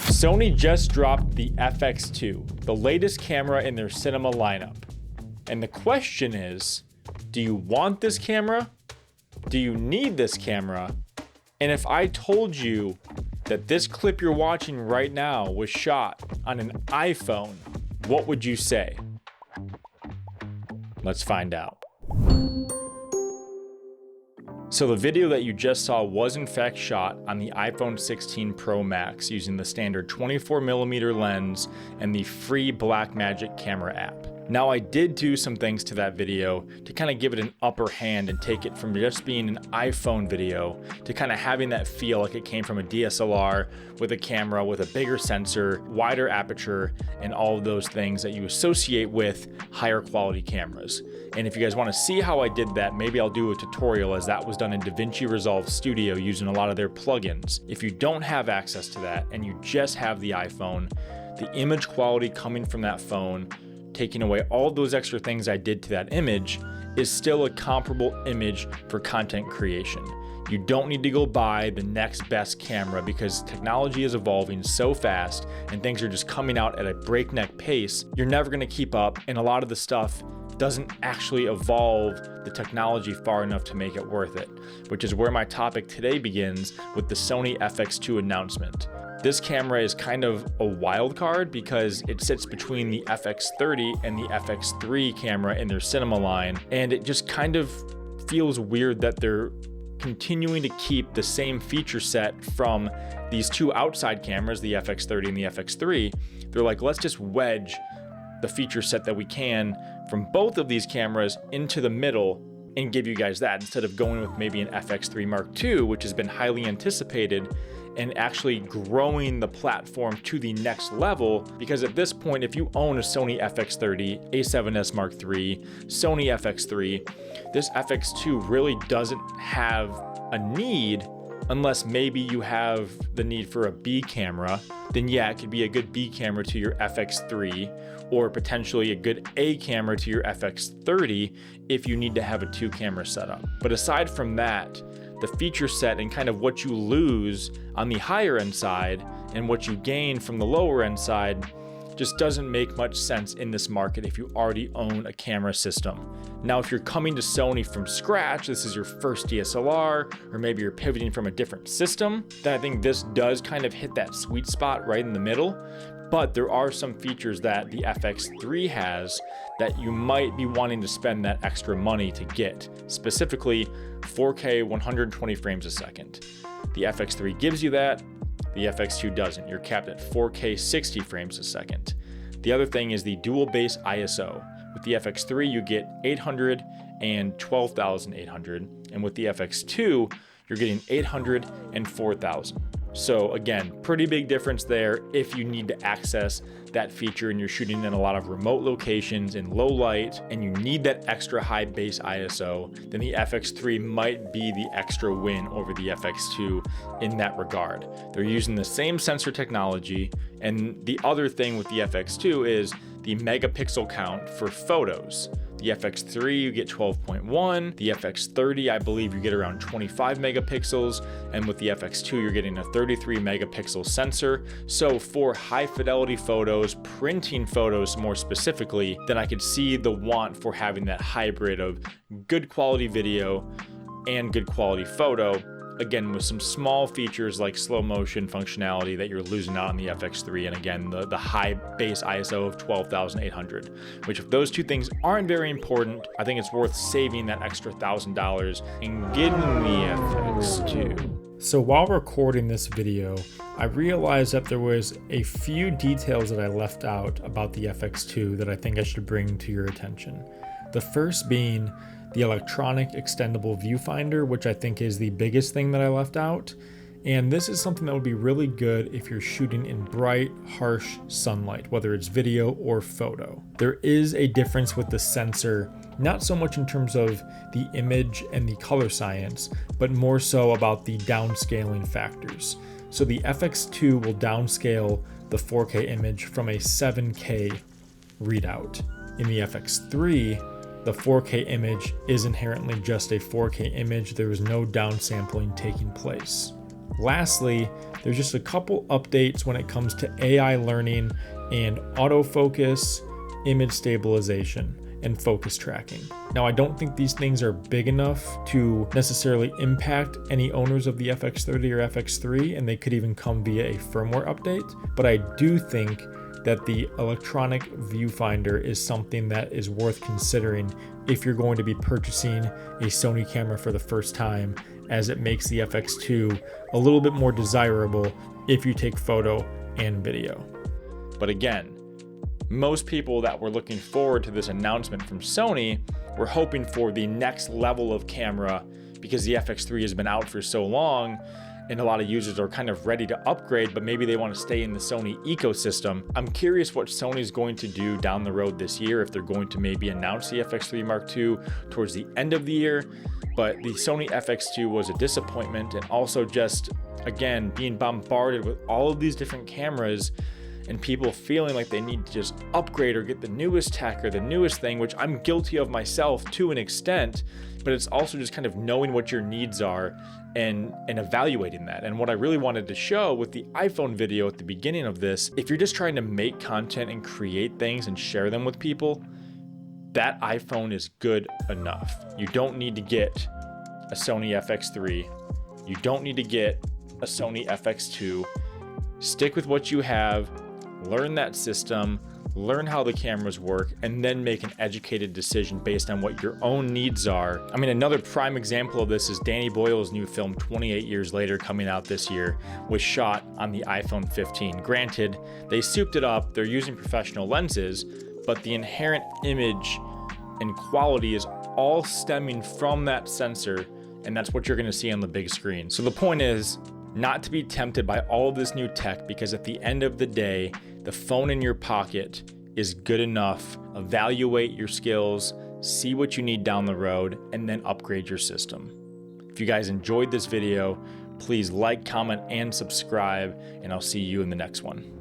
Sony just dropped the FX2, the latest camera in their cinema lineup. And the question is, do you want this camera? Do you need this camera? And if I told you that this clip you're watching right now was shot on an iPhone, what would you say? Let's find out. So the video that you just saw was in fact shot on the iPhone 16 Pro Max using the standard 24mm lens and the free Blackmagic camera app. Now I did do some things to that video to kind of give it an upper hand and take it from just being an iPhone video to kind of having that feel like it came from a DSLR with a camera with a bigger sensor, wider aperture, and all of those things that you associate with higher quality cameras. And if you guys want to see how I did that, maybe I'll do a tutorial, as that was done in Davinci Resolve Studio using a lot of their plugins. If you don't have access to that and you just have the iPhone, the image quality coming from that phone, taking away all those extra things I did to that image, is still a comparable image for content creation. You don't need to go buy the next best camera because technology is evolving so fast and things are just coming out at a breakneck pace. You're never going to keep up, and a lot of the stuff doesn't actually evolve the technology far enough to make it worth it, which is where my topic today begins with the Sony FX2 announcement. This camera is kind of a wild card because it sits between the FX30 and the FX3 camera in their cinema line, and it just kind of feels weird that they're continuing to keep the same feature set from these two outside cameras, the FX30 and the FX3. They're like, let's just wedge the feature set that we can from both of these cameras into the middle and give you guys that, instead of going with maybe an FX3 Mark II, which has been highly anticipated, and actually growing the platform to the next level. Because at this point, if you own a Sony FX30, A7S Mark III, Sony FX3, this FX2 really doesn't have a need, unless maybe you have the need for a B camera. Then yeah, it could be a good B camera to your FX3, or potentially a good A camera to your FX30 if you need to have a 2-camera setup. But aside from that, the feature set and kind of what you lose on the higher end side and what you gain from the lower end side just doesn't make much sense in this market if you already own a camera system. Now, if you're coming to Sony from scratch, this is your first DSLR, or maybe you're pivoting from a different system, then I think this does kind of hit that sweet spot right in the middle. But there are some features that the FX3 has that you might be wanting to spend that extra money to get, specifically 4K 120 frames a second. The FX3 gives you that, the FX2 doesn't. You're capped at 4K 60 frames a second. The other thing is the dual base ISO. With the FX3, you get 800 and 12,800, and with the FX2, you're getting 800 and 4,000. So again, pretty big difference there if you need to access that feature and you're shooting in a lot of remote locations in low light and you need that extra high base ISO, then the FX3 might be the extra win over the FX2 in that regard. They're using the same sensor technology, and the other thing with the FX2 is the megapixel count for photos. The FX3, you get 12.1. The FX30, I believe you get around 25 megapixels. And with the FX2, you're getting a 33 megapixel sensor. So for high fidelity photos, printing photos more specifically, then I could see the want for having that hybrid of good quality video and good quality photo. Again, with some small features like slow motion functionality that you're losing out on the FX3, and again, the high base ISO of 12,800, which if those two things aren't very important, I think it's worth saving that extra $1,000 and getting the FX2. So while recording this video, I realized that there was a few details that I left out about the FX2 that I think I should bring to your attention. The first being the electronic extendable viewfinder, which I think is the biggest thing that I left out. And this is something that would be really good if you're shooting in bright, harsh sunlight, whether it's video or photo. There is a difference with the sensor, not so much in terms of the image and the color science, but more so about the downscaling factors. So the FX2 will downscale the 4K image from a 7K readout. In the FX3, the 4K image is inherently just a 4K image. There is no downsampling taking place. Lastly, There's just a couple updates when it comes to AI learning and autofocus, image stabilization, and focus tracking. Now, I don't think these things are big enough to necessarily impact any owners of the FX30 or FX3, and they could even come via a firmware update. But I do think that the electronic viewfinder is something that is worth considering if you're going to be purchasing a Sony camera for the first time, as it makes the FX2 a little bit more desirable if you take photo and video. But again, most people that were looking forward to this announcement from Sony were hoping for the next level of camera because the FX3 has been out for so long and a lot of users are kind of ready to upgrade, but maybe they want to stay in the Sony ecosystem. I'm curious what Sony's going to do down the road this year, if they're going to maybe announce the FX3 Mark II towards the end of the year. But the Sony FX2 was a disappointment, and also just, again, being bombarded with all of these different cameras and people feeling like they need to just upgrade or get the newest tech or the newest thing, which I'm guilty of myself to an extent, but it's also just kind of knowing what your needs are and evaluating that. And what I really wanted to show with the iPhone video at the beginning of this, if you're just trying to make content and create things and share them with people, that iPhone is good enough. You don't need to get a Sony FX3. You don't need to get a Sony FX2. Stick with what you have, learn that system, learn how the cameras work, and then make an educated decision based on what your own needs are. I mean, another prime example of this is Danny Boyle's new film, 28 Years Later, coming out this year, was shot on the iPhone 15. Granted, they souped it up, they're using professional lenses, but the inherent image and quality is all stemming from that sensor, and that's what you're gonna see on the big screen. So the point is not to be tempted by all of this new tech, because at the end of the day, the phone in your pocket is good enough. Evaluate your skills, see what you need down the road, and then upgrade your system. If you guys enjoyed this video, please like, comment, and subscribe, and I'll see you in the next one.